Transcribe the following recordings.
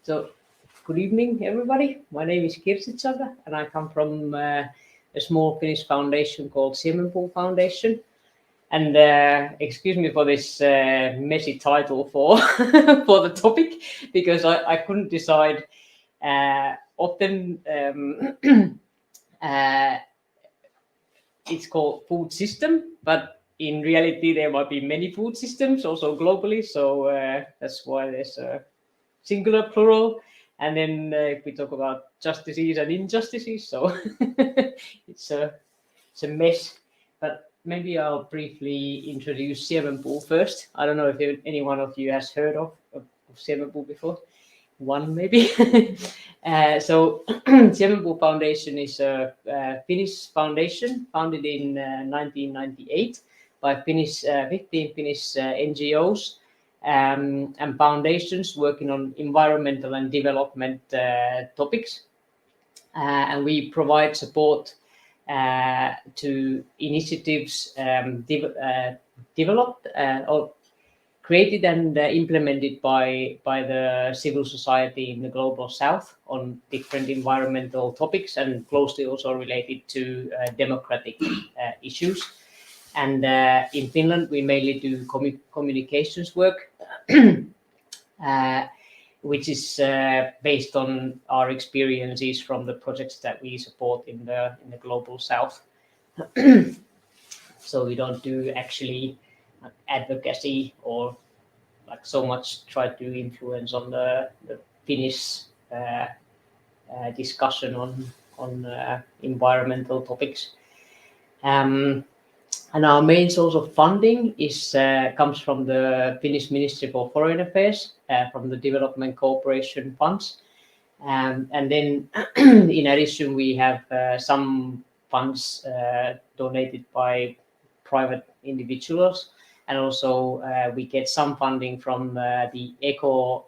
So, good evening, everybody. My name is Kirsi Chavda, and I come from a small Finnish foundation called Siemenpuu Foundation. And excuse me for this messy title for for the topic, because I couldn't decide. Often it's called food system, but in reality there might be many food systems also globally. So that's why there's a singular, plural. And then if we talk about justices and injustices, so it's a mess. But maybe I'll briefly introduce Siemenpuu first. I don't know if any one of you has heard of Siemenpuu before. One maybe. So Siemenpuu Foundation is a Finnish foundation founded in 1998 by 15 Finnish NGOs and foundations working on environmental and development topics. And we provide support to initiatives developed or created and implemented by the civil society in the global south on different environmental topics and closely also related to democratic issues. And in Finland, we mainly do communications work, which is based on our experiences from the projects that we support in the global south. So we don't do actually advocacy or like so much try to influence on the Finnish discussion on environmental topics. And our main source of funding is comes from the Finnish Ministry for Foreign Affairs, from the Development Cooperation Funds. And then in addition, we have some funds donated by private individuals. And also we get some funding from the Eco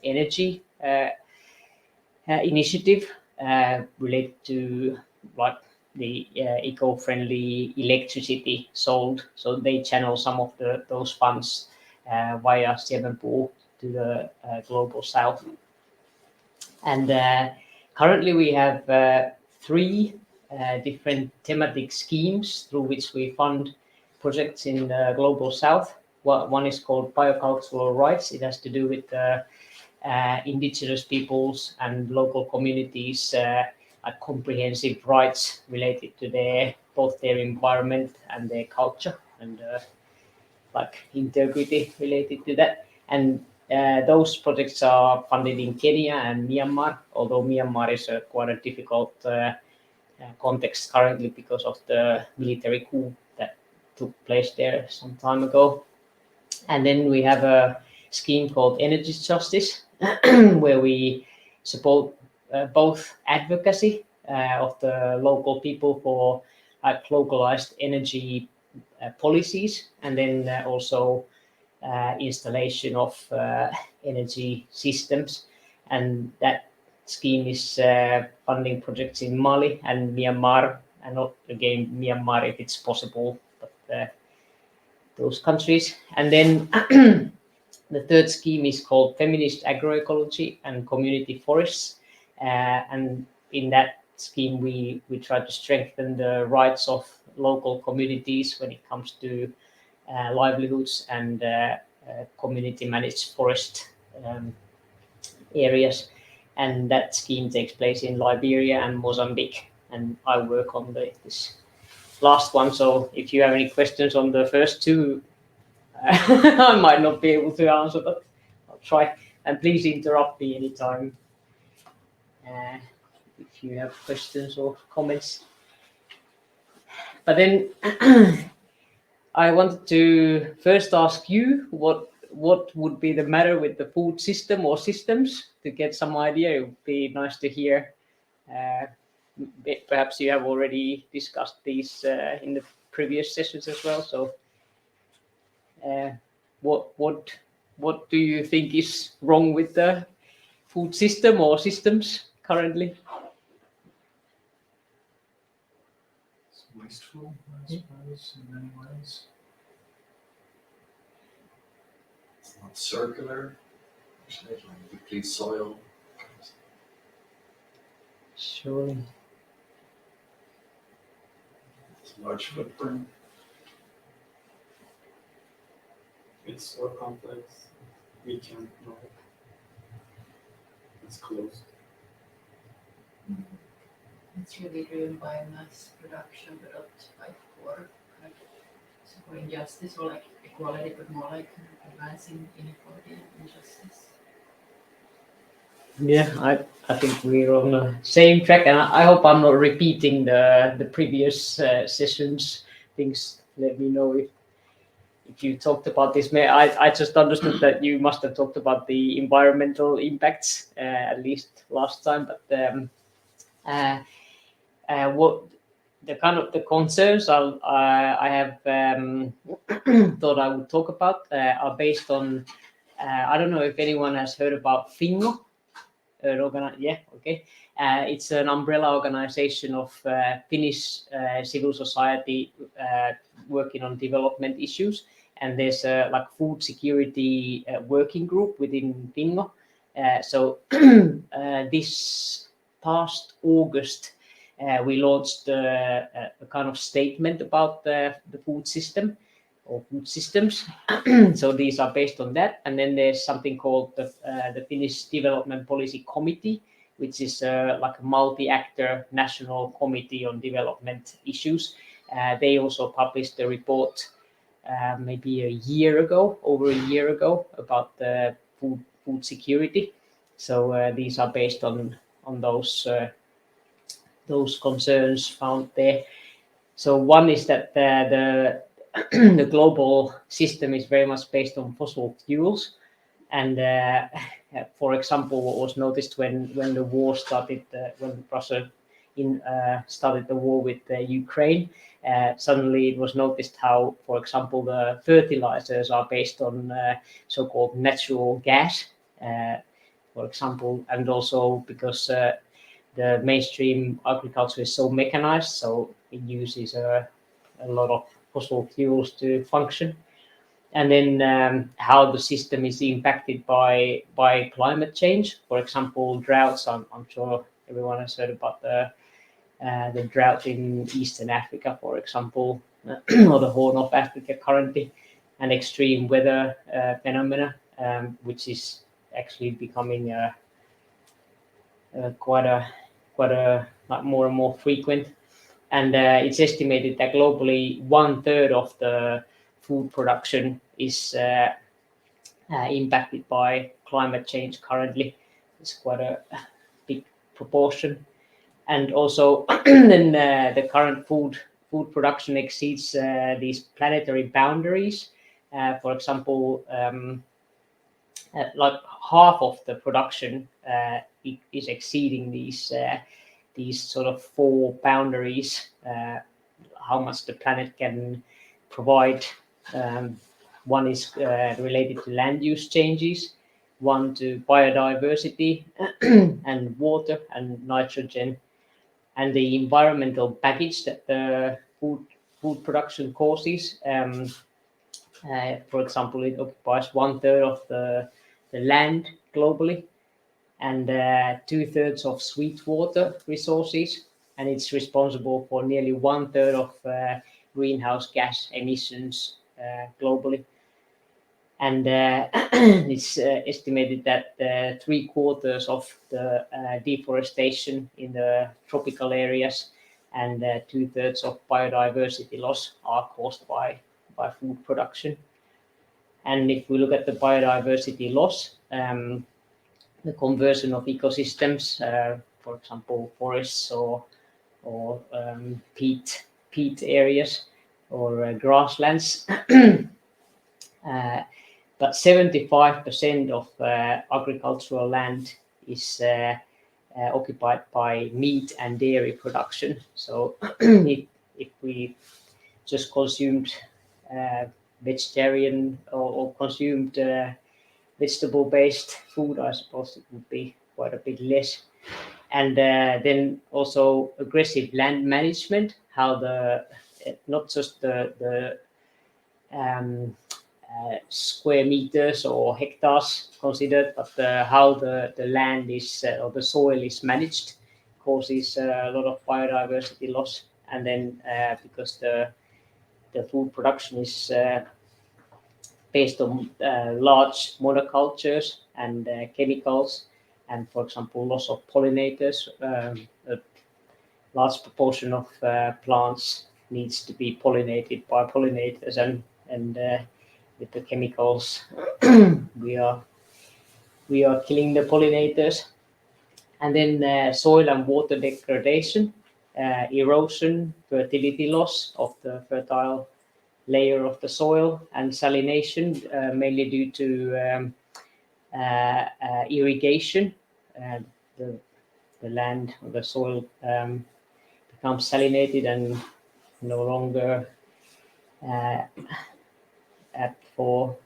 Energy initiative related to like the eco-friendly electricity sold. So they channel some of those funds via Siemenpuu to the global south. And currently we have 3 different thematic schemes through which we fund projects in the global south. One is called biocultural rights. It has to do with indigenous peoples and local communities comprehensive rights related to both their environment and their culture and like integrity related to that. And those projects are funded in Kenya and Myanmar, although Myanmar is quite a difficult context currently because of the military coup that took place there some time ago. And then we have a scheme called Energy Justice, where we support both advocacy of the local people for localized energy policies, and then also installation of energy systems. And that scheme is funding projects in Mali and Myanmar, and not again Myanmar if it's possible, but those countries. And then the third scheme is called Feminist Agroecology and Community Forests. And in that scheme, we try to strengthen the rights of local communities when it comes to livelihoods and community managed forest areas. And that scheme takes place in Liberia and Mozambique. And I work on this last one. So if you have any questions on the first 2, I might not be able to answer, but I'll try. And please interrupt me anytime if you have questions or comments. But then I wanted to first ask you what would be the matter with the food system or systems, to get some idea. It would be nice to hear. Perhaps you have already discussed these in the previous sessions as well. So what do you think is wrong with the food system or systems currently? It's wasteful, I suppose, in many ways. It's not circular. deplete soil. Surely. It's a large footprint. It's so complex. We can't know. It's closed. It's really driven by mass production, but not like for kind of supporting justice or like equality, but more like advancing inequality and injustice. Yeah, I think we're on the same track, and I hope I'm not repeating the previous sessions. Things. Let me know if you talked about this. I just understood that you must have talked about the environmental impacts at least last time, but what the kind of the concerns I have thought I would talk about are based on. I don't know if anyone has heard about Fingo. Yeah, okay. It's an umbrella organization of Finnish civil society working on development issues, and there's a like food security working group within Fingo. So this past August, we launched a kind of statement about the food system or food systems. So these are based on that, and then there's something called the Finnish Development Policy Committee, which is like a multi-actor national committee on development issues. They also published a report maybe over a year ago, about the food security. So these are based on those concerns found there. So one is that the the global system is very much based on fossil fuels, and for example, what was noticed when the war started, when Russia started the war with Ukraine, suddenly it was noticed how, for example, the fertilizers are based on so-called natural gas, for example, and also because the mainstream agriculture is so mechanized, so it uses a lot of fossil fuels to function. And then how the system is impacted by climate change. For example, droughts. I'm sure everyone has heard about the drought in Eastern Africa, for example, or the Horn of Africa currently, and extreme weather phenomena, which is actually becoming quite a like more and more frequent. And it's estimated that globally 1/3 of the food production is impacted by climate change currently. It's quite a big proportion. And also then the current food production exceeds these planetary boundaries. For example, like half of the production is exceeding these sort of 4 boundaries, how much the planet can provide. One is related to land use changes, one to biodiversity and water and nitrogen, and the environmental baggage that the food production causes. For example, it occupies 1/3 of the land globally, and 2/3 of sweet water resources, and it's responsible for nearly 1/3 of greenhouse gas emissions globally. And it's estimated that 3/4 of the deforestation in the tropical areas and 2/3 of biodiversity loss are caused by food production. And if we look at the biodiversity loss, the conversion of ecosystems, for example, forests or peat areas or grasslands. But 75% of agricultural land is occupied by meat and dairy production. So if we just consumed vegetarian or consumed vegetable-based food, I suppose it would be quite a bit less. And then also aggressive land management, how the not just the square meters or hectares considered, but how the land is or the soil is managed causes a lot of biodiversity loss. And then because the food production is based on large monocultures and chemicals, and for example loss of pollinators, a large proportion of plants needs to be pollinated by pollinators, and with the chemicals we are killing the pollinators. And then soil and water degradation, erosion, fertility loss of the fertile layer of the soil, and salination, mainly due to irrigation. The land or the soil becomes salinated and no longer apt for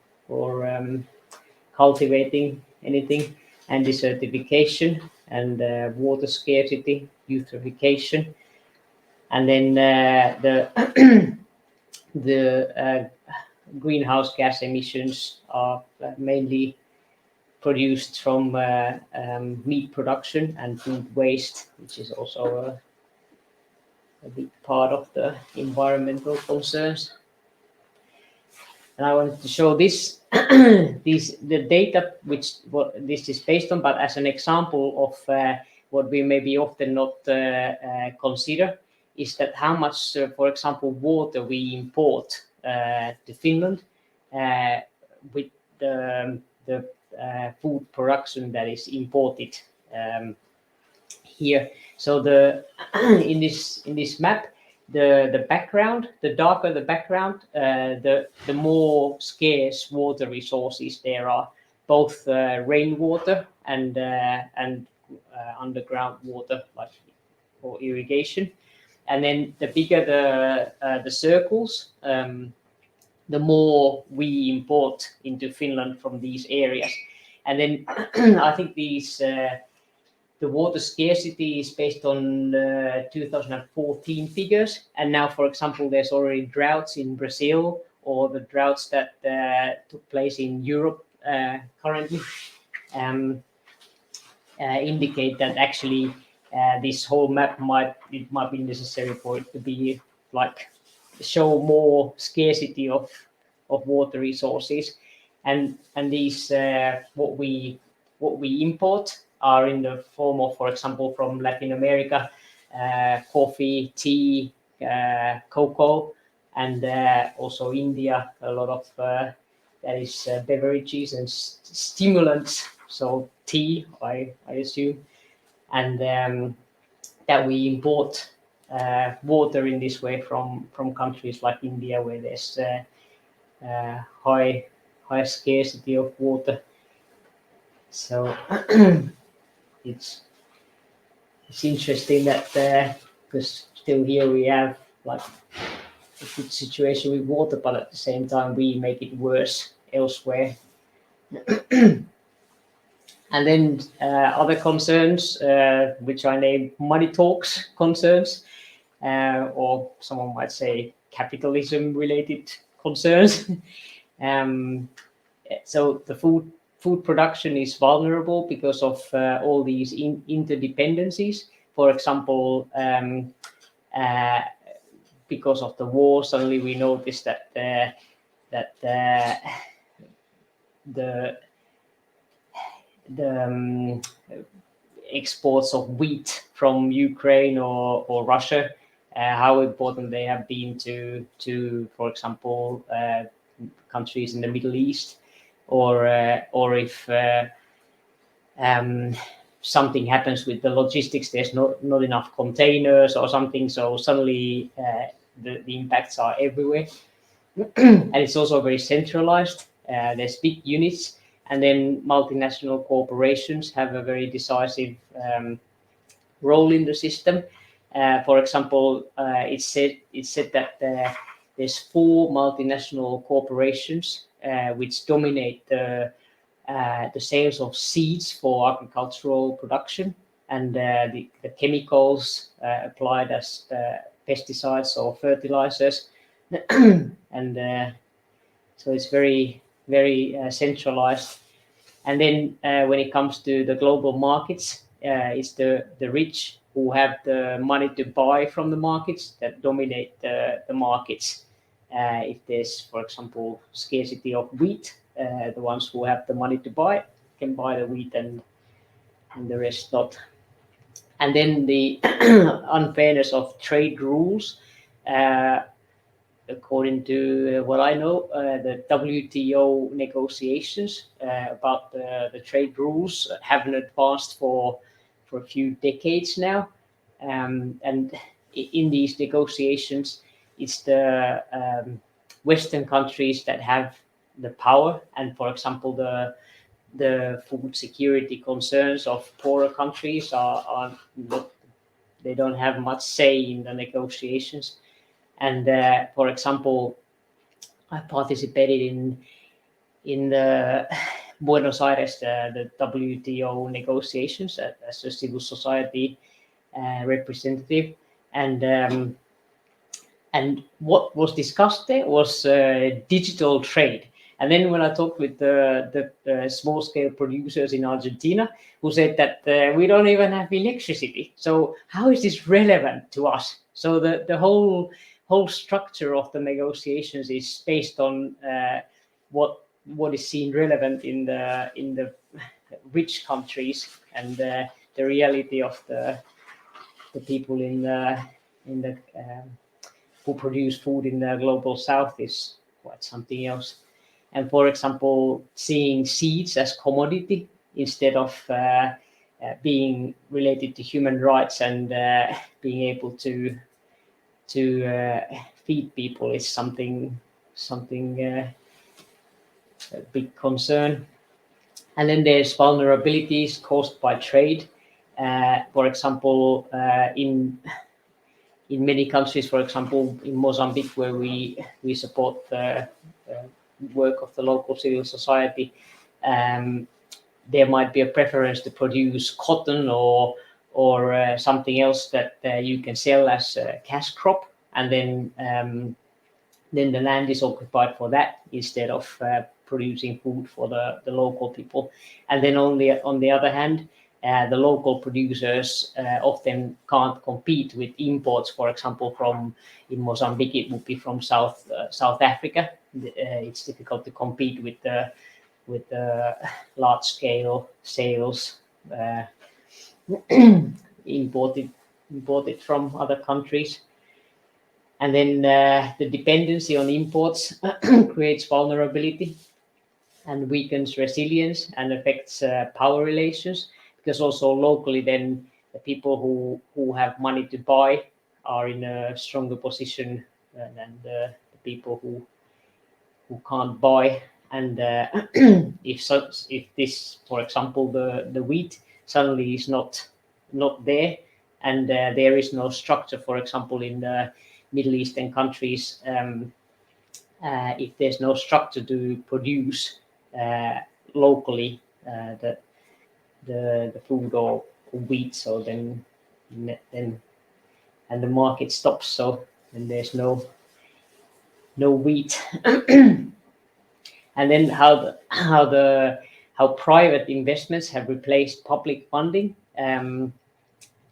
cultivating anything. And desertification and water scarcity, eutrophication. And then the greenhouse gas emissions are mainly produced from meat production and food waste, which is also a big part of the environmental concerns. And I wanted to show this, the data which this is based on, but as an example of what we maybe often not consider, is that how much, for example, water we import to Finland with the food production that is imported here. So in this map, the background, the darker the background, the more scarce water resources there are, both rainwater and underground water, like for irrigation. And then the bigger the circles, the more we import into Finland from these areas. And then I think the water scarcity is based on 2014 figures. And now, for example, there's already droughts in Brazil, or the droughts that took place in Europe currently indicate that actually this whole map might be necessary for it to be like show more scarcity of water resources. And these what we import are in the form of, for example, from Latin America, coffee, tea, cocoa, and also India, a lot of that is beverages and stimulants, so tea, I assume, and that we import water in this way from countries like India, where there's high scarcity of water. So it's interesting that because still here we have like a good situation with water, but at the same time we make it worse elsewhere. And then other concerns, which I name money talks concerns, or someone might say capitalism related concerns. So the food production is vulnerable because of all these interdependencies. For example, because of the war, suddenly we notice that the exports of wheat from Ukraine or Russia, how important they have been to for example, countries in the Middle East, or if something happens with the logistics, there's not enough containers or something, so suddenly the impacts are everywhere. And it's also very centralized. There's big units, and then multinational corporations have a very decisive role in the system. For example, it's said that there's 4 multinational corporations which dominate the sales of seeds for agricultural production, and the chemicals applied as pesticides or fertilizers. And So it's very, very centralized. And then when it comes to the global markets, it's the rich who have the money to buy from the markets that dominate the markets. If there's, for example, scarcity of wheat, the ones who have the money to buy can buy the wheat and the rest not. And then the unfairness of trade rules. According to what I know, the WTO negotiations about the trade rules haven't advanced for a few decades now. And in these negotiations, it's the Western countries that have the power. And for example, the food security concerns of poorer countries are not, they don't have much say in the negotiations. And for example, I participated in the Buenos Aires, the WTO negotiations as a civil society representative, and what was discussed there was digital trade. And then when I talked with the small scale producers in Argentina, who said that we don't even have electricity, so how is this relevant to us? So the whole structure of the negotiations is based on what is seen relevant in the rich countries, and the reality of the people in the who produce food in the global south is quite something else. And for example, seeing seeds as commodity instead of being related to human rights and being able to feed people is something a big concern. And then there's vulnerabilities caused by trade. For example, in many countries, for example, in Mozambique, where we support the work of the local civil society, there might be a preference to produce cotton or something else that you can sell as a cash crop, and then the land is occupied for that instead of producing food for the local people. And then on the other hand, the local producers often can't compete with imports. For example, from in Mozambique, it would be from South Africa. It's difficult to compete with the large scale sales imported from other countries. And then the dependency on imports creates vulnerability and weakens resilience and affects power relations, because also locally then the people who have money to buy are in a stronger position than the people who can't buy. And if this, for example, the wheat suddenly is not there, and there is no structure, for example, in the Middle Eastern countries, if there's no structure to produce locally the food or wheat, so then and the market stops, so then there's no wheat. And then how private investments have replaced public funding. If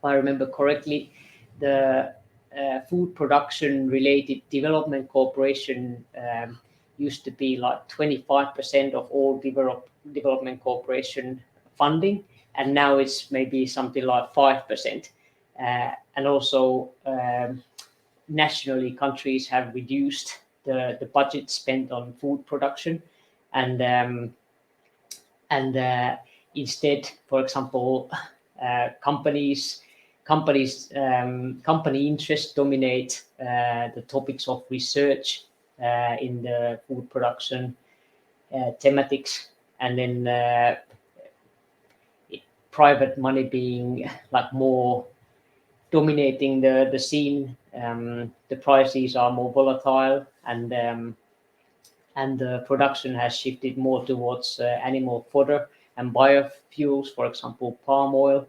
I remember correctly, the food production related development cooperation used to be like 25% of all development cooperation funding, and now it's maybe something like 5%. And also nationally, countries have reduced the budget spent on food production, and instead, for example, company interests dominate the topics of research in the food production thematics, and then private money being like more dominating the scene. The prices are more volatile, and the production has shifted more towards animal fodder and biofuels, for example, palm oil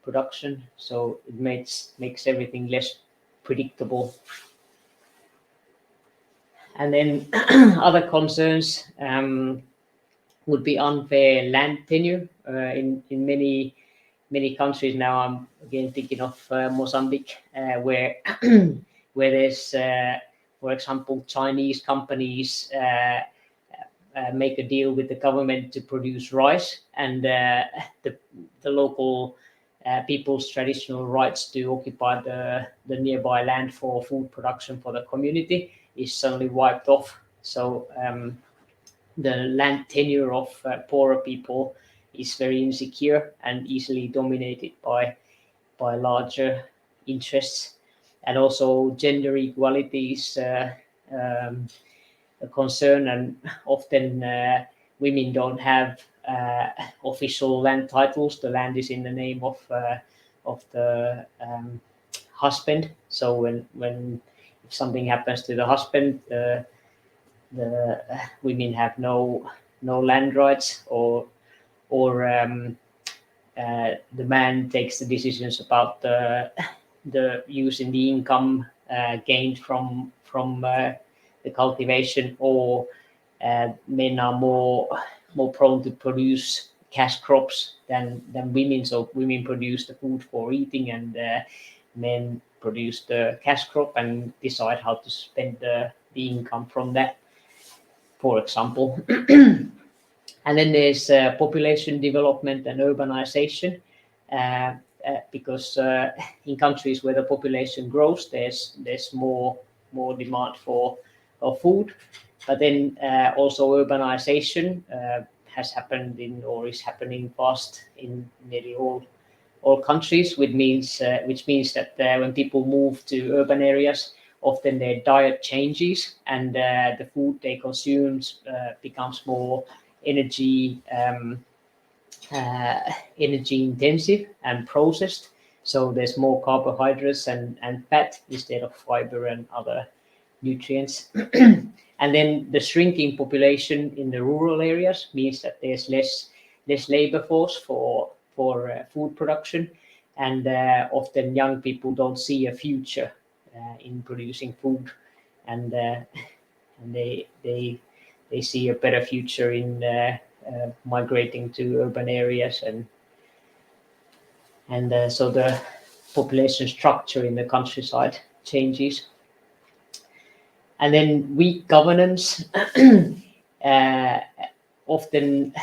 production. So it makes everything less predictable. And then other concerns would be unfair land tenure in many countries. Now I'm again thinking of Mozambique, where where there's, for example, Chinese companies make a deal with the government to produce rice, and the local people's traditional rights to occupy the nearby land for food production for the community is suddenly wiped off. So the land tenure of poorer people is very insecure and easily dominated by larger interests. And also gender equality is a concern, and often women don't have official land titles. The land is in the name of the husband. So when if something happens to the husband, the women have no land rights, or the man takes the decisions about the using the income gained from the cultivation, or men are more prone to produce cash crops than women. So women produce the food for eating, and men produce the cash crop and decide how to spend the income from that, for example. And then there's population development and urbanization, because in countries where the population grows, there's more demand for food. But then also urbanization has happened or is happening fast in nearly all countries, which means that when people move to urban areas, often their diet changes, and the food they consume becomes more energy intensive and processed. So there's more carbohydrates and fat instead of fiber and other nutrients. And then the shrinking population in the rural areas means that there's less labor force for food production, and often young people don't see a future in producing food, and they see a better future in migrating to urban areas, and so the population structure in the countryside changes. And then weak governance, often,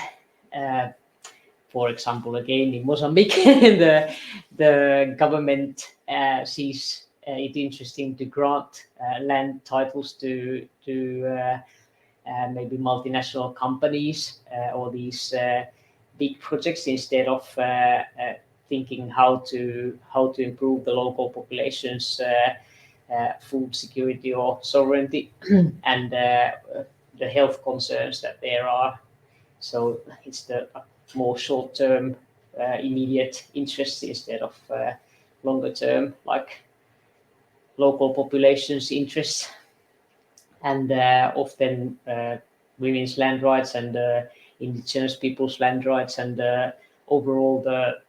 for example, again in Mozambique, the government sees it interesting to grant land titles to maybe multinational companies or these big projects, instead of thinking how to improve the local population's food security or sovereignty and the health concerns that there are. So it's the more short-term, immediate interests instead of longer-term, like local population's interests. And often women's land rights and indigenous people's land rights, and overall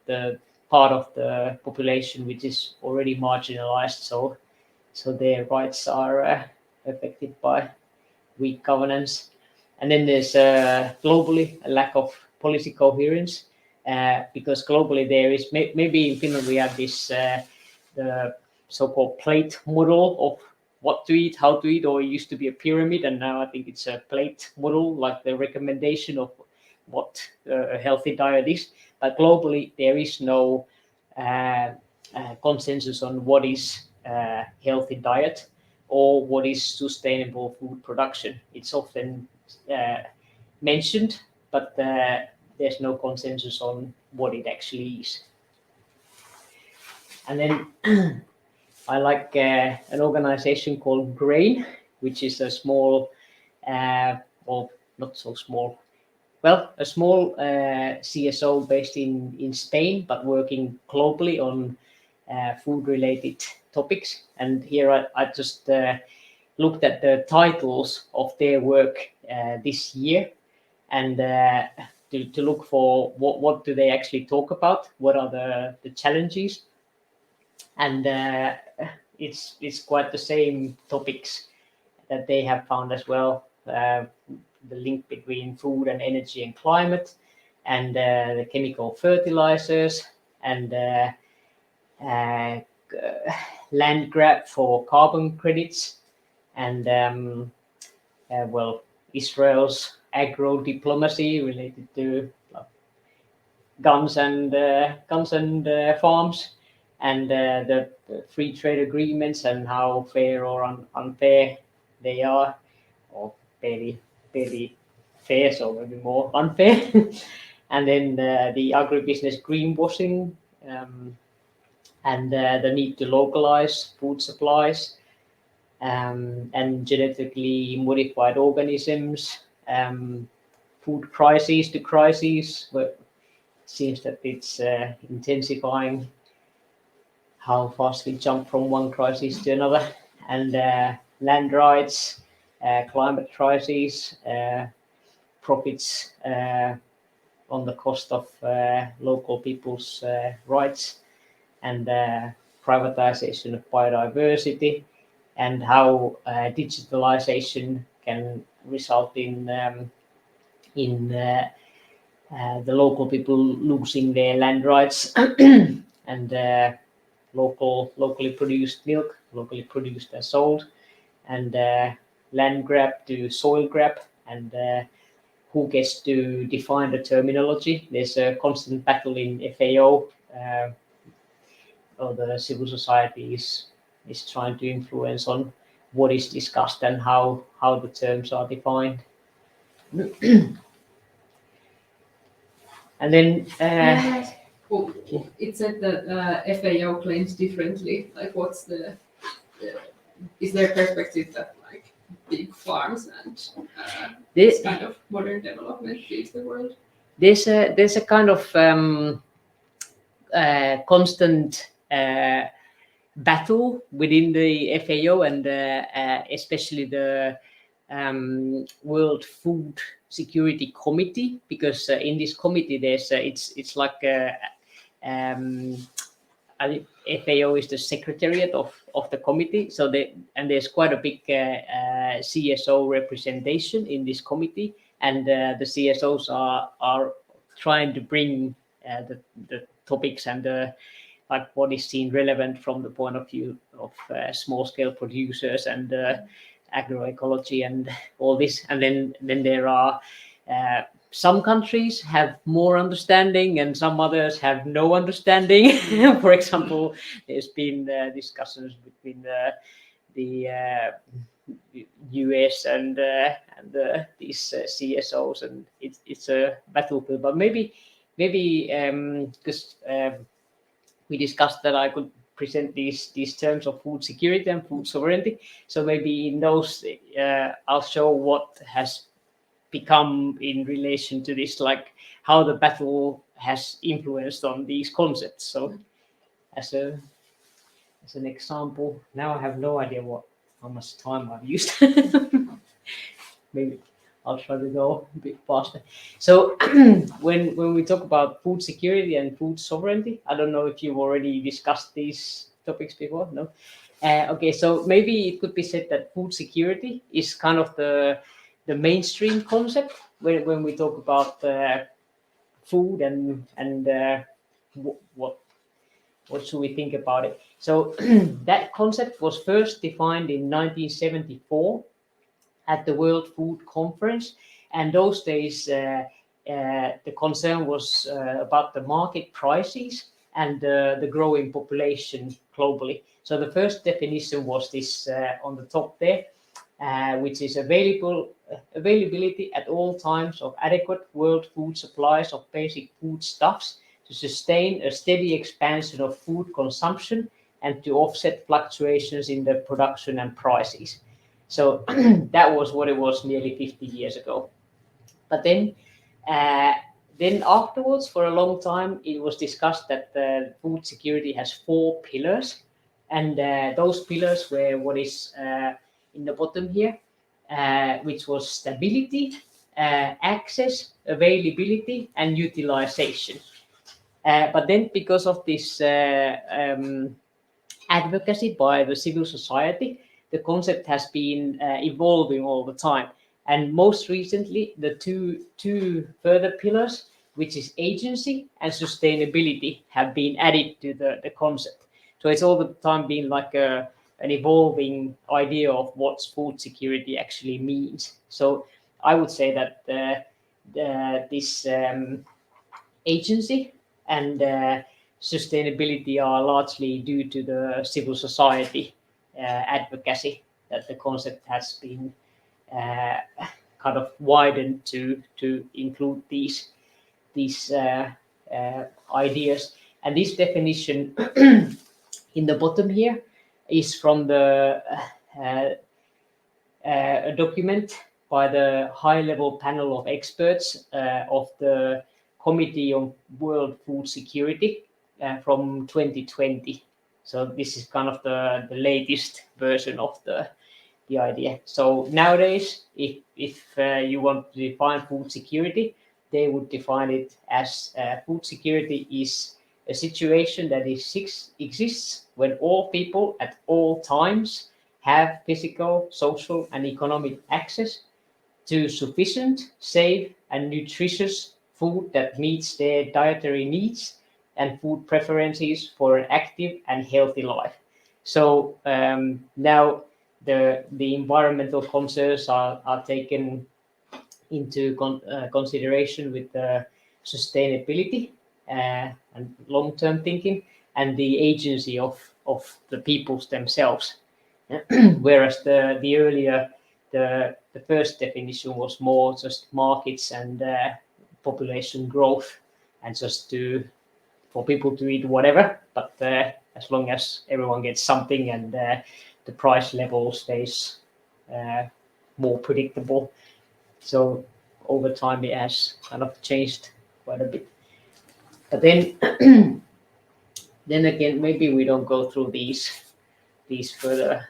the part of the population which is already marginalized. So their rights are affected by weak governance. And then there's globally a lack of policy coherence, because globally there is, maybe in Finland we have this the so-called plate model of what to eat, how to eat, or it used to be a pyramid, and now I think it's a plate model, like the recommendation of what a healthy diet is. But globally there is no consensus on what is healthy diet or what is sustainable food production. It's often mentioned, but there's no consensus on what it actually is. And then I like an organization called GRAIN, which is a small, or not so small, well, a small CSO based in Spain, but working globally on food-related topics. And here I just looked at the titles of their work this year, and to look for what do they actually talk about, what are the challenges, and it's quite the same topics that they have found as well, the link between food and energy and climate, and the chemical fertilizers, and land grab for carbon credits, and Israel's agro diplomacy related to guns and farms, and the free trade agreements and how fair or unfair they are, or fairly fair, so maybe more unfair. And then the agribusiness greenwashing, and the need to localize food supplies, and genetically modified organisms, food crises to crises, where it seems that it's intensifying how fast we jump from one crisis to another, and land rights, climate crises, profits on the cost of local people's rights, and privatization of biodiversity, and how digitalization can result in the local people losing their land rights, and locally produced milk, locally produced and sold, and land grab to soil grab, and who gets to define the terminology. There's a constant battle in FAO, or the civil society is trying to influence on what is discussed and how the terms are defined. And then it said that FAO claims differently. Like, what's is there a perspective that like big farms and this kind of modern development feeds the world? There's a kind of constant battle within the FAO, and especially the World Food Security Committee, because in this committee there's it's like FAO is the secretariat of the committee, so there's quite a big CSO representation in this committee, and the CSOs are trying to bring the topics and like what is seen relevant from the point of view of small scale producers and agroecology and all this. And then there are some countries have more understanding and some others have no understanding. For example, there's been discussions between the US and these CSOs, and it's a battlefield. But maybe because we discussed that I could present these terms of food security and food sovereignty. So maybe in those I'll show what has become in relation to this, like how the battle has influenced on these concepts. So as an example, now I have no idea how much time I've used. Maybe I'll try to go a bit faster. So when we talk about food security and food sovereignty, I don't know if you've already discussed these topics before. No. Okay, so maybe it could be said that food security is kind of the mainstream concept when we talk about food and what should we think about it. So that concept was first defined in 1974 at the World Food Conference, and those days the concern was about the market prices and the growing population globally. So the first definition was this on the top there, which is availability at all times of adequate world food supplies of basic foodstuffs to sustain a steady expansion of food consumption and to offset fluctuations in the production and prices. So that was what it was nearly 50 years ago. But then afterwards, for a long time, it was discussed that food security has 4 pillars, and those pillars were what is in the bottom here, which was stability, access, availability, and utilization. But then because of this advocacy by the civil society, the concept has been evolving all the time. And most recently, the two further pillars, which is agency and sustainability, have been added to the concept. So it's all the time been like an evolving idea of what food security actually means. So I would say that this agency and sustainability are largely due to the civil society advocacy, that the concept has been kind of widened to include these ideas. And this definition in the bottom here is from the a document by the high-level panel of experts of the Committee on World Food Security from 2020. So this is kind of the latest version of the idea. So nowadays, if you want to define food security, they would define it as food security is a situation that exists when all people at all times have physical, social, and economic access to sufficient, safe, and nutritious food that meets their dietary needs and food preferences for an active and healthy life. So now the environmental concerns are taken into consideration with the sustainability and long-term thinking and the agency of the peoples themselves. Whereas the earlier, the first definition was more just markets and population growth, and just for people to eat whatever, but as long as everyone gets something and the price level stays more predictable. So over time it has kind of changed quite a bit. But then then again, maybe we don't go through these further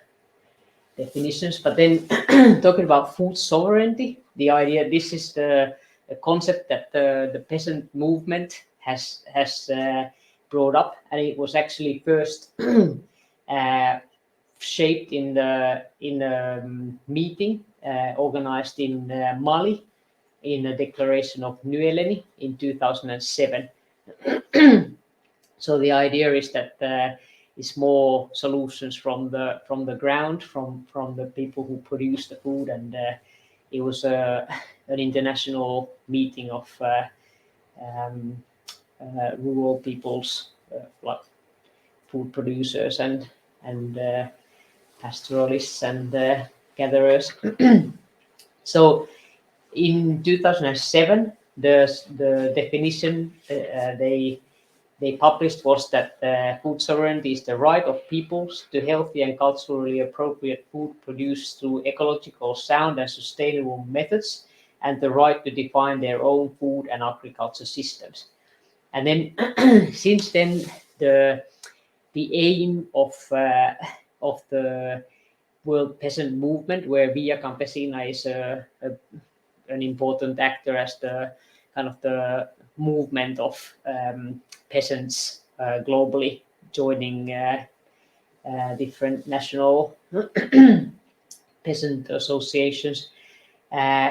definitions. But then talking about food sovereignty, the idea, this is the concept that the peasant movement has brought up, and it was actually first shaped in a meeting organized in Mali in a declaration of Nueleni in 2007. So the idea is that it's more solutions from the ground, from the people who produce the food, and it was an international meeting of rural peoples, like food producers and pastoralists and gatherers. So in 2007, the definition they published was that food sovereignty is the right of peoples to healthy and culturally appropriate food produced through ecological sound and sustainable methods, and the right to define their own food and agriculture systems. And then since then, the aim of the World Peasant Movement, where Via Campesina is an important actor as the kind of the movement of peasants globally, joining different national peasant associations.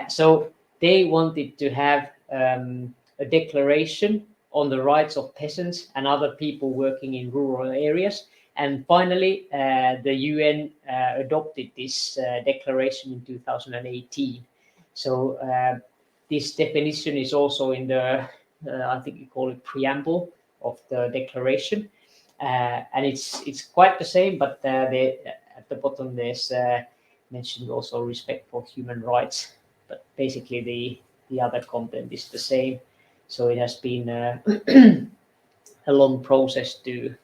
So they wanted to have a declaration on the rights of peasants and other people working in rural areas. And finally, the UN adopted this declaration in 2018. So this definition is also in the, I think you call it preamble of the declaration. And it's quite the same, but at the bottom there's mentioned also respect for human rights. But basically the other content is the same. So it has been a long process to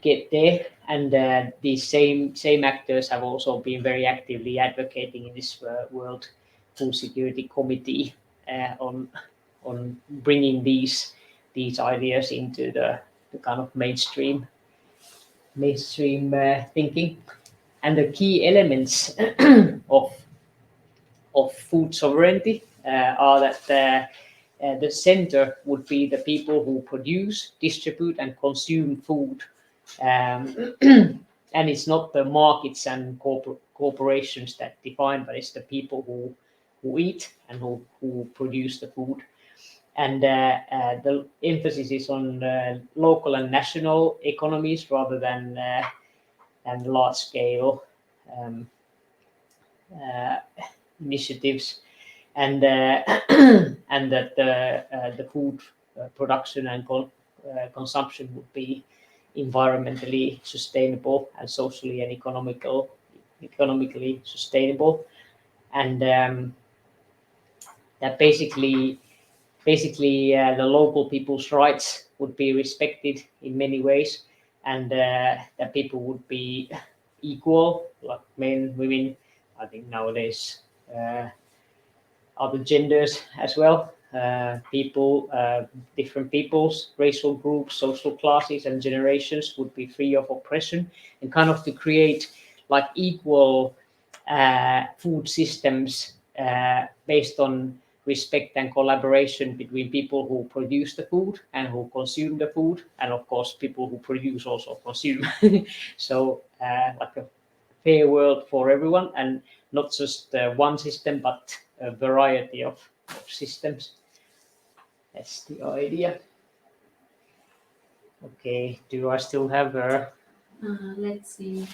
get there, and these same actors have also been very actively advocating in this World Food Security Committee on bringing these ideas into the kind of mainstream thinking. And the key elements of food sovereignty are that the center would be the people who produce, distribute, and consume food. And and it's not the markets and corporations that define, but it's the people who eat and who produce the food. And the emphasis is on local and national economies rather than large scale initiatives, and and that the food production and consumption would be environmentally sustainable and socially and economically sustainable, and that basically the local people's rights would be respected in many ways, and that people would be equal, like men, women. I think nowadays other genders as well. People, different peoples, racial groups, social classes, and generations would be free of oppression, and kind of to create like equal food systems based on respect and collaboration between people who produce the food and who consume the food, and of course people who produce also consume. So like a fair world for everyone, and not just one system, but a variety of systems. That's the idea. Okay, do I still have a... Let's see,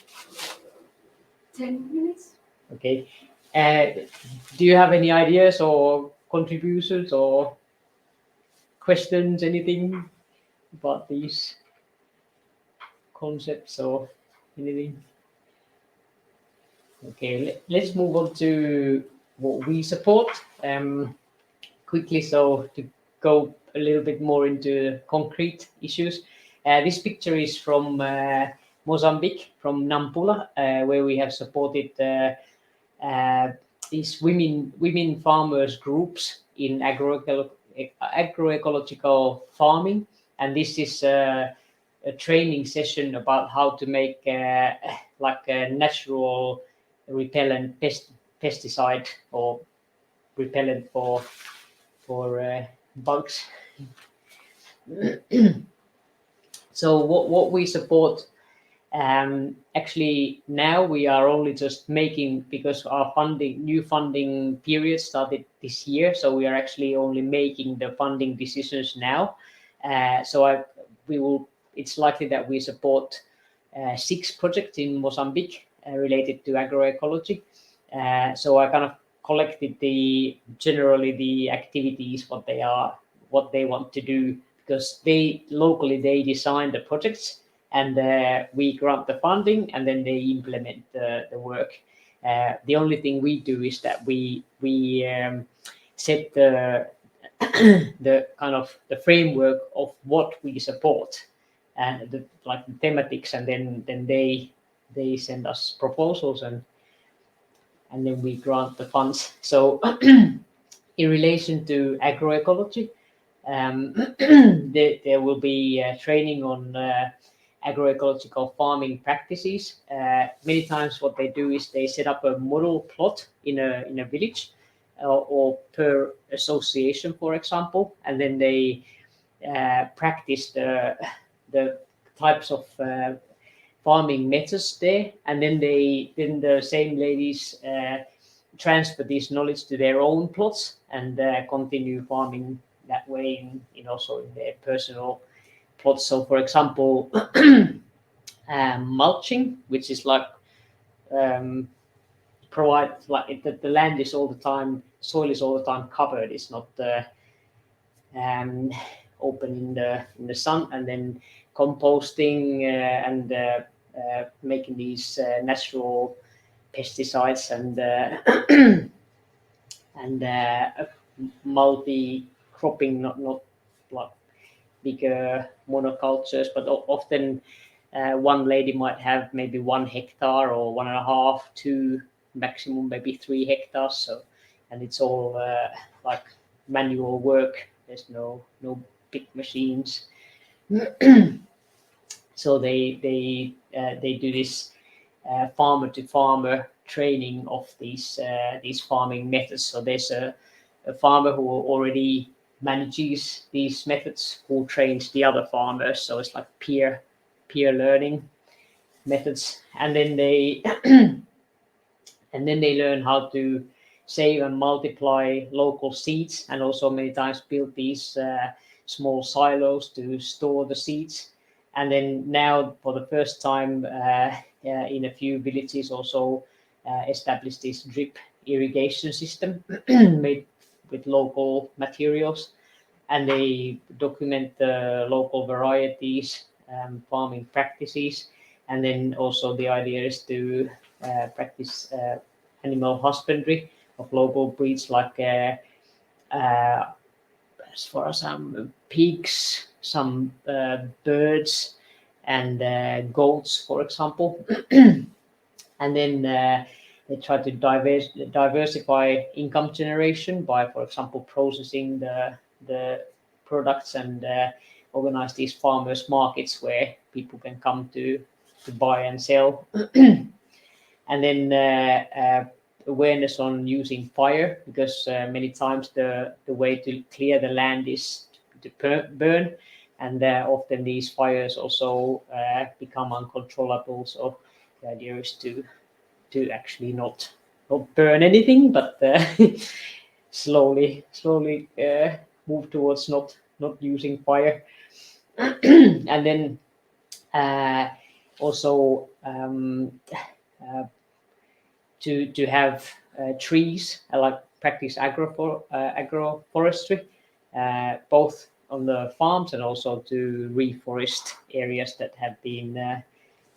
10 minutes. Okay. Do you have any ideas or contributions or questions, anything about these concepts or anything? Okay, let's move on to what we support quickly. So to go a little bit more into concrete issues, this picture is from Mozambique, from Nampula, where we have supported these women farmers groups in agroecological farming, and this is a training session about how to make like a natural repellent pesticide or repellent for bugs. So what we support, actually now we are only just making, because our new funding period started this year, so we are actually only making the funding decisions now. It's likely that we support 6 projects in Mozambique related to agroecology. So I kind of collected generally the activities, what they want to do, because they design the projects, and we grant the funding, and then they implement the work. The only thing we do is that we set the the kind of the framework of what we support, and the thematics, and then they send us proposals, and then we grant the funds. So in relation to agroecology, there will be training on agroecological farming practices. Many times what they do is they set up a model plot in a village or per association, for example, and then they practice the types of farming methods there, and then the same ladies transfer this knowledge to their own plots and continue farming that way in also in their personal plots. So for example, mulching, which is like provide like the land is all the time, soil is all the time covered, it's not open in the sun, and then composting and making these natural pesticides and multi-cropping, not like bigger monocultures, but often one lady might have maybe 1 hectare or 1.5, 2, maximum maybe 3 hectares. So, and it's all like manual work. There's no big machines. So they do this farmer to farmer training of these farming methods. So there's a farmer who already manages these methods, who trains the other farmers. So it's like peer learning. methods, and then they learn how to save and multiply local seeds, and also many times build these small silos to store the seeds. And then now, for the first time in a few villages, also establish this drip irrigation system made with local materials, and they document the local varieties, farming practices, and then also the idea is to practice animal husbandry of local breeds, like as far as some pigs, some birds, and goats, for example. And then they try to diversify income generation by, for example, processing the products, and organize these farmers markets where people can come to buy and sell. And then awareness on using fire, because many times the way to clear the land is to burn, and often these fires also become uncontrollable. So the idea is to actually not burn anything, but slowly move towards not using fire. And then also to have trees, like practice agroforestry, both on the farms and also to reforest areas that have been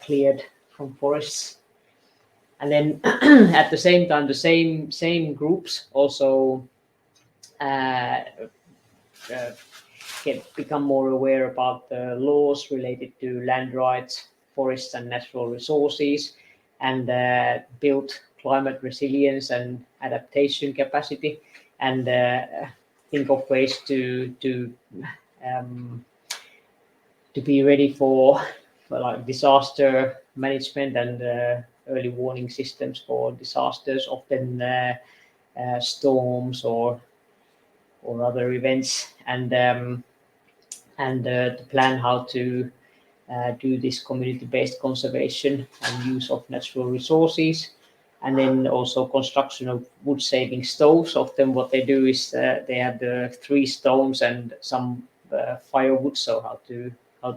cleared from forests. And then at the same time, the same groups also become more aware about the laws related to land rights, forests, and natural resources, and build climate resilience and adaptation capacity, and think of ways to be ready for like disaster management and early warning systems for disasters, often storms or other events, and to plan how to do this community-based conservation and use of natural resources. And then also construction of wood-saving stoves. Often what they do is they have the 3 stones and some firewood. So how to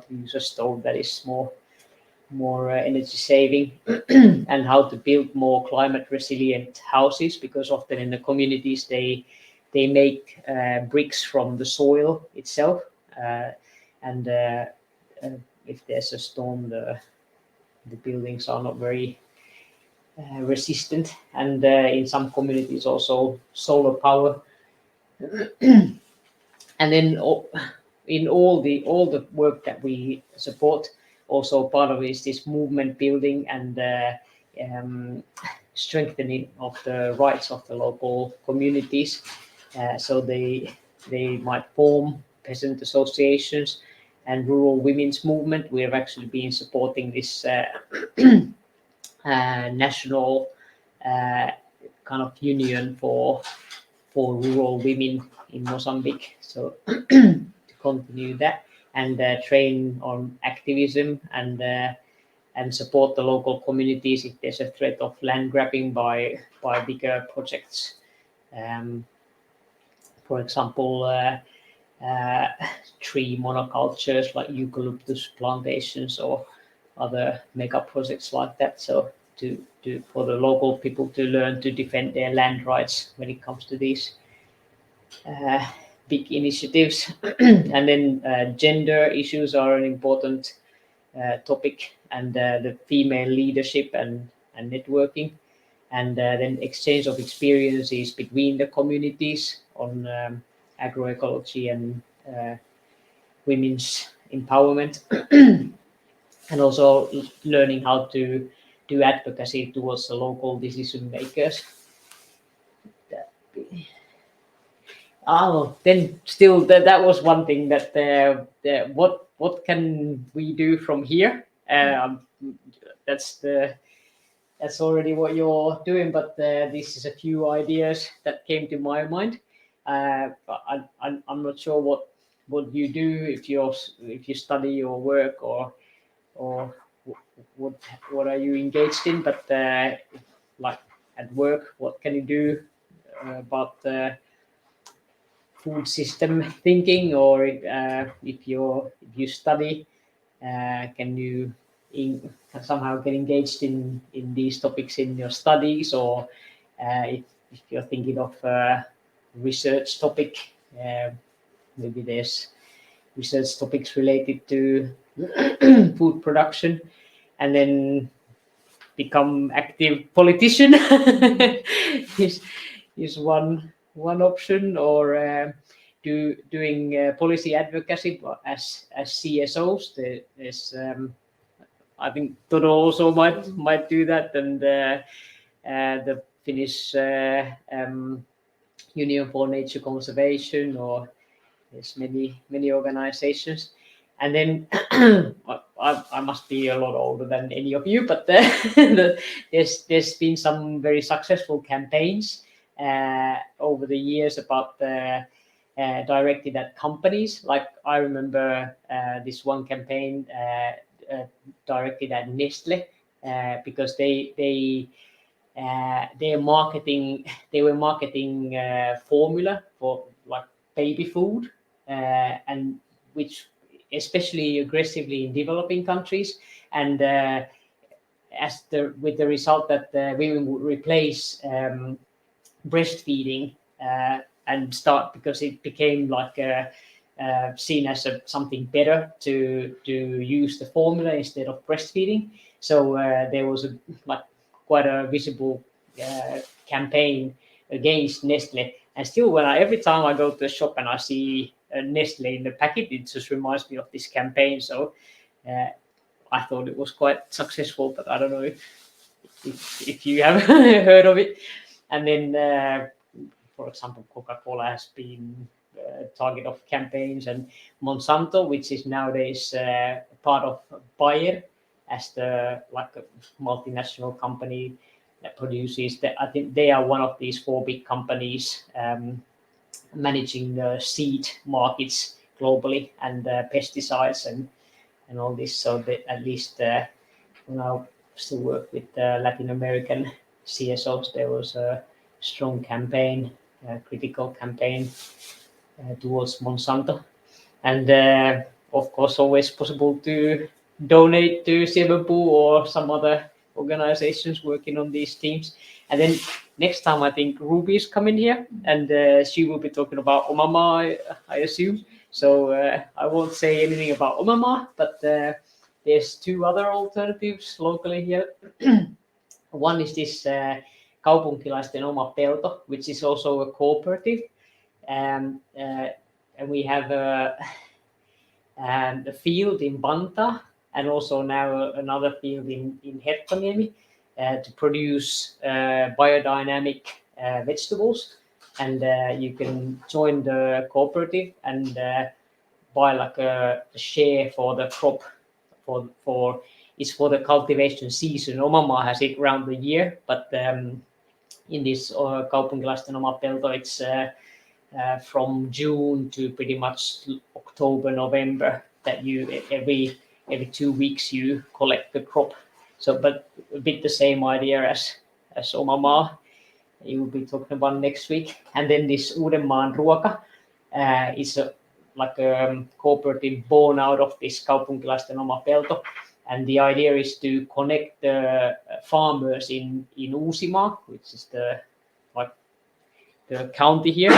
use a stove that is more energy saving, and how to build more climate resilient houses, because often in the communities they make bricks from the soil itself, and if there's a storm, the buildings are not very resistant. And in some communities also solar power. And then in all the work that we support, also part of it is this movement building and strengthening of the rights of the local communities. So they might form peasant associations and rural women's movement. We have actually been supporting this national kind of union for rural women in Mozambique. So to continue that, and train on activism, and support the local communities if there's a threat of land grabbing by bigger projects. For example, tree monocultures like eucalyptus plantations or other mega projects like that. So for the local people to learn to defend their land rights when it comes to these big initiatives. And then gender issues are an important topic, and the female leadership and networking, and then exchange of experiences between the communities on agroecology and women's empowerment, and also learning how to do advocacy towards the local decision makers. Then still that was one thing that what can we do from here? That's already what you're doing, but this is a few ideas that came to my mind. But I'm not sure what you do if you study or work or what are you engaged in, but like at work, what can you do about food system thinking, or if you study, can you somehow get engaged in these topics in your studies, or if you're thinking of research topic, maybe there's research topics related to food production, and then become active politician is one option, or doing policy advocacy as CSOs. There's I think Dodo also might do that, and the Finnish Union for Nature Conservation, or there's many organizations. And then I must be a lot older than any of you, but there's been some very successful campaigns over the years about directed at companies. Like I remember this one campaign directed at Nestle, because they were marketing formula for like baby food, and which especially aggressively in developing countries, and with the result that women would replace breastfeeding and start, because it became like seen as something better to use the formula instead of breastfeeding. So there was quite a visible campaign against Nestle. And still, every time I go to a shop and I see Nestle in the packet, it just reminds me of this campaign. So I thought it was quite successful, but I don't know if you have heard of it. And then, for example, Coca-Cola has been target of campaigns, and Monsanto, which is nowadays part of Bayer, as the a multinational company that produces. I think they are one of these 4 big companies managing the seed markets globally, and pesticides and all this. So they, at least when I still work with Latin American CSOs, there was a strong campaign, critical campaign towards Monsanto. And of course, always possible to donate to Siemenpuu or some other organizations working on these teams. And then next time, I think Ruby is coming here, and she will be talking about Omama, I assume. So I won't say anything about Omama, but there's 2 other alternatives locally here. One is this Kaupunkilaisten Oma Pelto, which is also a cooperative. And we have a field in Banta, and also now another field in Herttoniemi to produce biodynamic vegetables. And you can join the cooperative and buy like a share for the crop. It's for the cultivation season. Omama has it around the year, but in this Kaupunkilaisten Oma Pelto, it's from June to pretty much October, November, that you every 2 weeks you collect the crop. So, but a bit the same idea as Omama, you will be talking about next week. And then this Uudenmaan Ruoka is a cooperative born out of this Kaupunkilaisten Oma Pelto. And the idea is to connect the farmers in Uusimaa, which is the county here,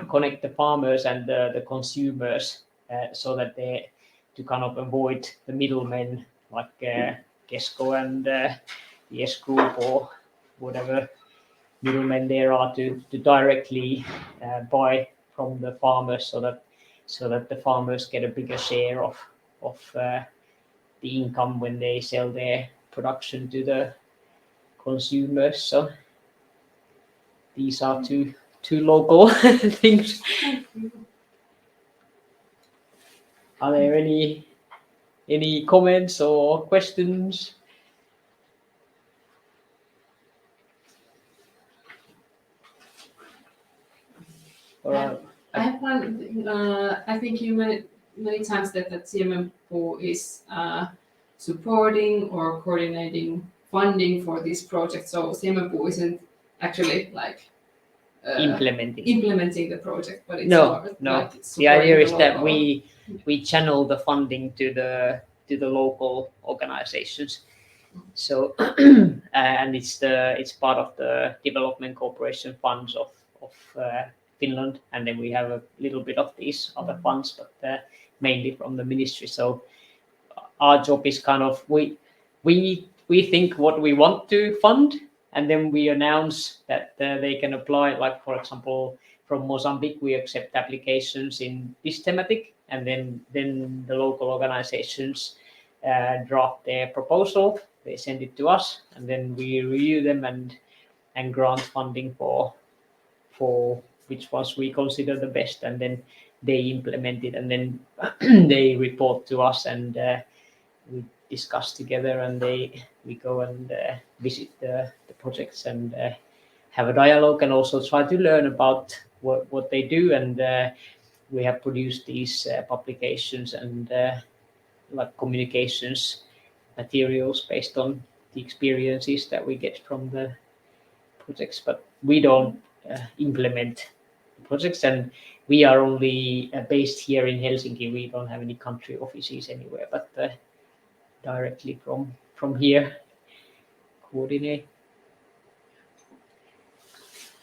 connect the farmers and the consumers, so that they to kind of avoid the middlemen like Kesko and the S Group or whatever middlemen there are, to directly buy from the farmers, so that the farmers get a bigger share of the income when they sell their production to the consumers. So these are two local things. Are there any comments or questions? I have one. I think you many times that Siemenpuu is supporting or coordinating funding for this project. So Siemenpuu isn't actually like implementing the project, but it's No. like it's The idea is supporting the that local- we channel the funding to the local organizations. So and it's part of the development cooperation funds of Finland, and then we have a little bit of these other funds, but mainly from the ministry. So our job is kind of we think what we want to fund, and then we announce that they can apply. Like for example, from Mozambique, we accept applications in this thematic, and then the local organizations draft their proposal. They send it to us, and then we review them and grant funding for which ones we consider the best, and then they implement it, and then they report to us, and we discuss together, and we go and visit the projects and have a dialogue, and also try to learn about what they do, and we have produced these publications and like communications materials based on the experiences that we get from the projects, but we don't implement the projects, and we are only based here in Helsinki. We don't have any country offices anywhere, but directly from here coordinate.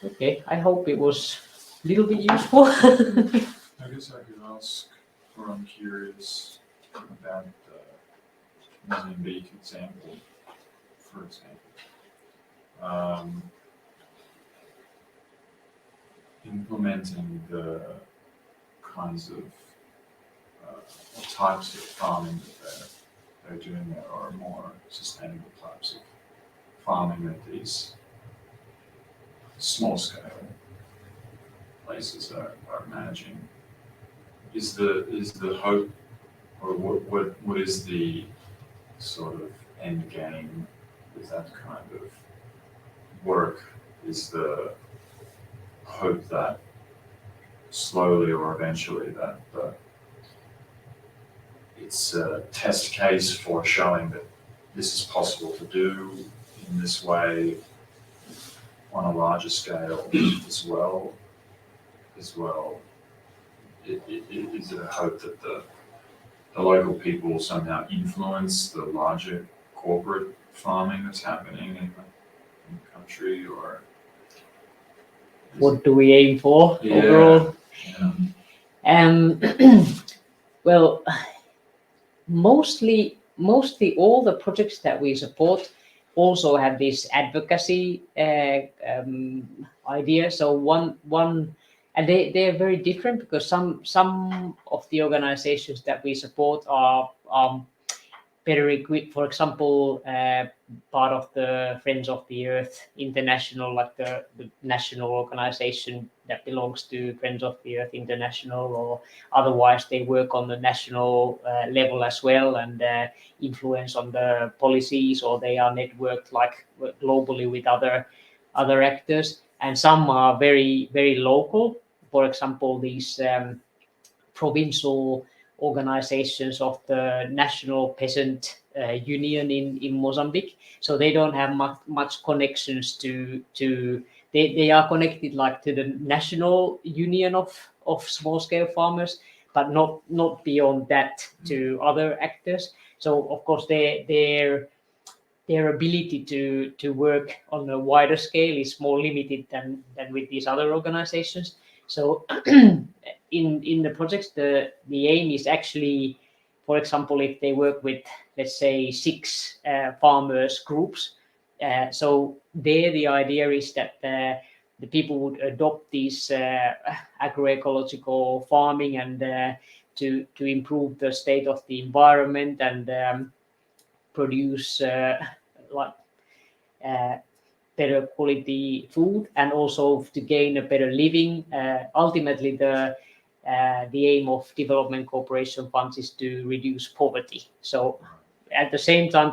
Okay, I hope it was a little bit useful. I guess I could ask, or I'm curious about the Mozambique example, for example. Implementing the kinds of types of farming that they're doing that are more sustainable types of farming that these small scale places are managing. Is the hope, or what is the sort of end game with that kind of work? Is the hope that slowly or eventually that it's a test case for showing that this is possible to do in this way on a larger scale as well? Is it a hope that the local people somehow influence the larger corporate farming that's happening in the country, or What do we aim for overall? Yeah. Well, mostly all the projects that we support also have this advocacy idea. So one and they're very different, because some of the organizations that we support are better equipped. For example, part of the Friends of the Earth International, like the national organization that belongs to Friends of the Earth International, or otherwise they work on the national level as well, and influence on the policies, or they are networked like globally with other actors. And some are very, very local. For example, these provincial organizations of the National Peasant Union in Mozambique. So they don't have much connections to they are connected like to the national union of small scale farmers, but not beyond that to other actors. So of course their ability to work on a wider scale is more limited than with these other organizations. So in the projects, the aim is actually, for example, if they work with, let's say, 6 farmers groups, so there the idea is that the people would adopt these agroecological farming, and to improve the state of the environment, and produce like better quality food, and also to gain a better living. Ultimately, the aim of development cooperation funds is to reduce poverty. So at the same time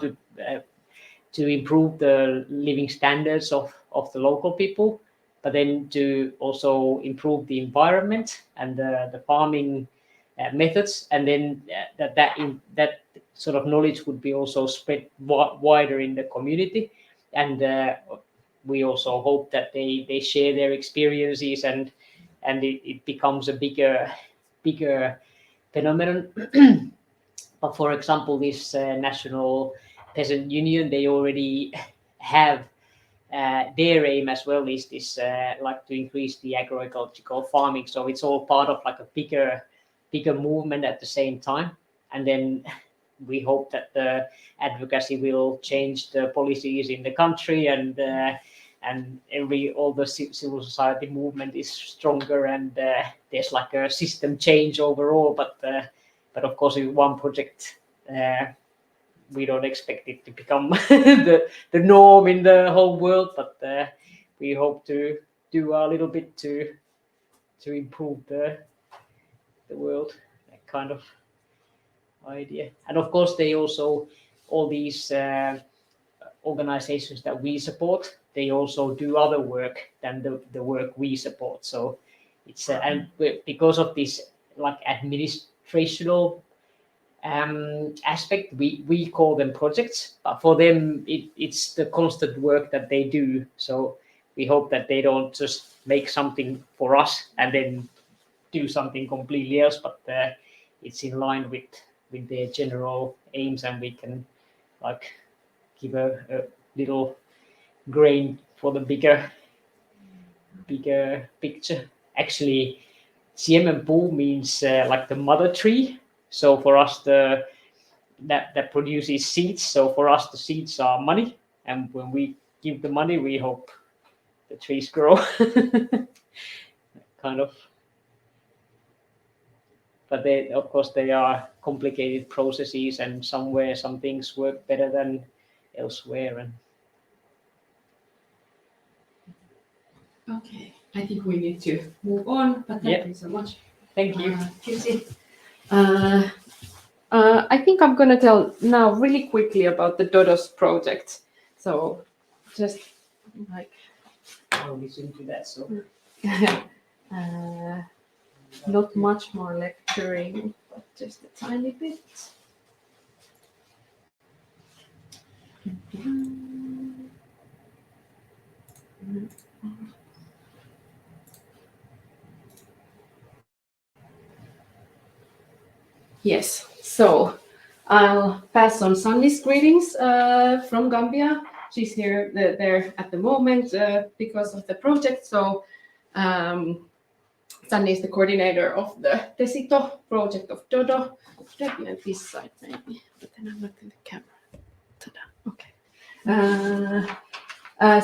to improve the living standards of the local people, but then to also improve the environment and the farming methods, and then that sort of knowledge would be also spread wider in the community, and we also hope that they share their experiences and it becomes a bigger phenomenon. But for example, this National Peasant Union, they already have their aim as well is this like to increase the agroecological farming. So it's all part of like a bigger movement at the same time. And then we hope that the advocacy will change the policies in the country, and all the civil society movement is stronger, and there's like a system change overall. But of course, in one project, we don't expect it to become the norm in the whole world. But we hope to do a little bit to improve the world. That kind of idea. And of course, they also, all these organizations that we support, they also do other work than the work we support. So it's and because of this like administrational aspect, we call them projects, but for them it's the constant work that they do. So we hope that they don't just make something for us and then do something completely else, but it's in line with their general aims, and we can like give a little grain for the bigger picture. Actually, Siemenpuu means like the mother tree. So for us, that produces seeds. So for us, the seeds are money, and when we give the money, we hope the trees grow. Kind of. But of course, they are complicated processes, and somewhere some things work better than elsewhere. And Okay, I think we need to move on, but thank you so much. Thank you. Kirsi. I think I'm going to tell now really quickly about the Dodo's project. So just like... I'll listen to that. So not much more lecturing, but just a tiny bit. Yes, so I'll pass on Sunny's greetings from Gambia. She's here there at the moment because of the project. So Sunny is the coordinator of the Tesito project of Dodo. Should I be on this side maybe? But then I'm not in the camera. Ta-da. Okay.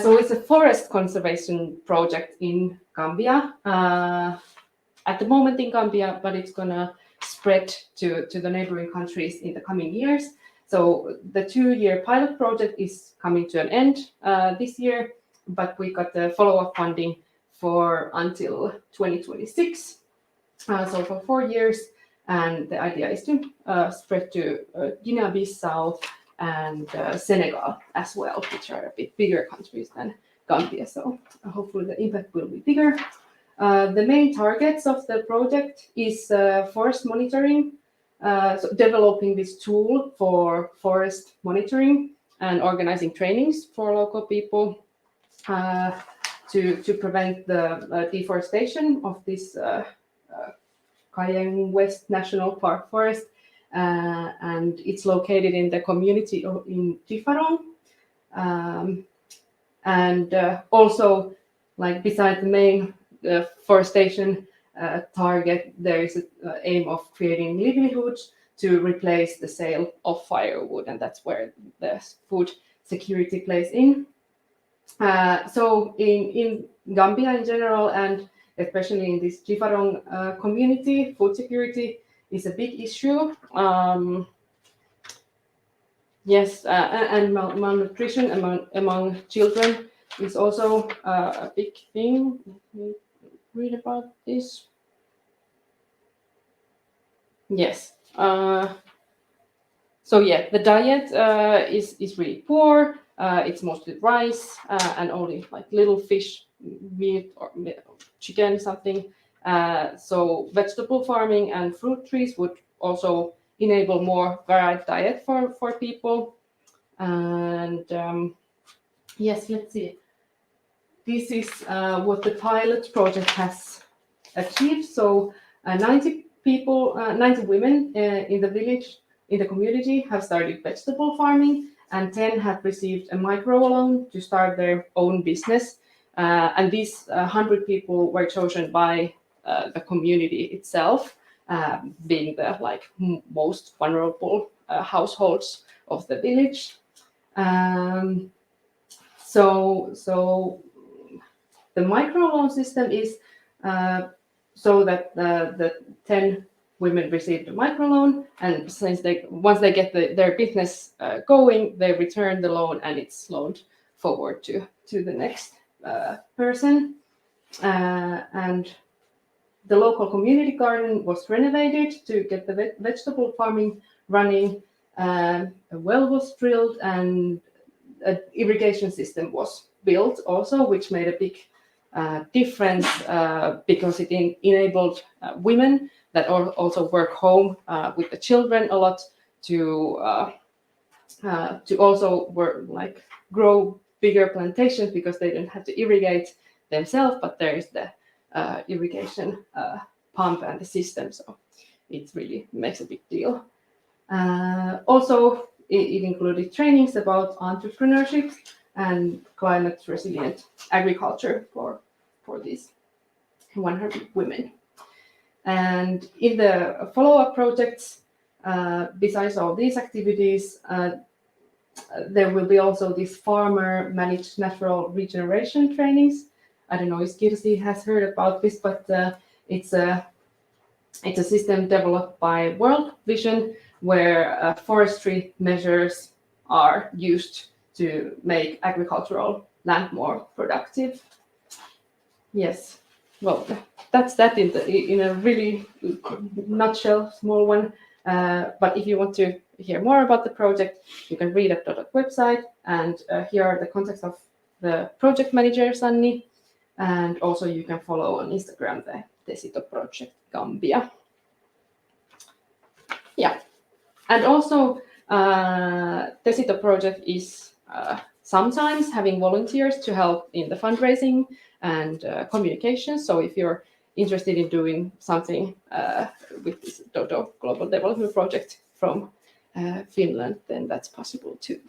So it's a forest conservation project in Gambia. At the moment in Gambia, but it's gonna spread to the neighboring countries in the coming years. So the 2-year pilot project is coming to an end this year, but we got the follow-up funding for until 2026. So for 4 years, and the idea is to spread to Guinea-Bissau and Senegal as well, which are a bit bigger countries than Gambia. So hopefully the impact will be bigger. The main targets of the project is forest monitoring, so developing this tool for forest monitoring and organizing trainings for local people to prevent the deforestation of this Cayenne West National Park forest, and it's located in the community in Jifarong, and also like beside the main forestation target, there is an aim of creating livelihoods to replace the sale of firewood, and that's where the food security plays in. So in Gambia in general, and especially in this Jifarong community, food security is a big issue. Yes, and malnutrition among children is also a big thing. Let me read about this. Yes. So yeah, the diet is really poor. It's mostly rice and only like little fish, meat or chicken, something. So vegetable farming and fruit trees would also enable more varied diet for people. And yes, let's see. This is what the pilot project has achieved. So 90 women in the village, in the community, have started vegetable farming, and 10 have received a microloan to start their own business. And these 100 people were chosen by the community itself, being the most vulnerable households of the village. So the microloan system is so that the 10 women received a microloan, and since once they get their business going, they return the loan and it's loaned forward to the next person. And the local community garden was renovated to get the vegetable farming running. A well was drilled and an irrigation system was built also, which made a big difference because it enabled women that also work home with the children a lot to also work grow bigger plantations, because they don't have to irrigate themselves, but there is the irrigation pump and the system, so it really makes a big deal. Also, it included trainings about entrepreneurship and climate resilient agriculture for these 100 women. And in the follow-up projects, besides all these activities, there will be also these farmer managed natural regeneration trainings. I don't know if Kirsi has heard about this, but it's a system developed by World Vision, where forestry measures are used to make agricultural land more productive. Yes, well, that's that in a really nutshell, small one. But if you want to hear more about the project, you can read at Dodo website, and here are the contacts of the project manager, Sanni, and also you can follow on Instagram the Tesito project Gambia. Yeah, and also Tesito project is sometimes having volunteers to help in the fundraising and communication. So if you're interested in doing something with this Dodo Global Development Project from Finland, then that's possible too.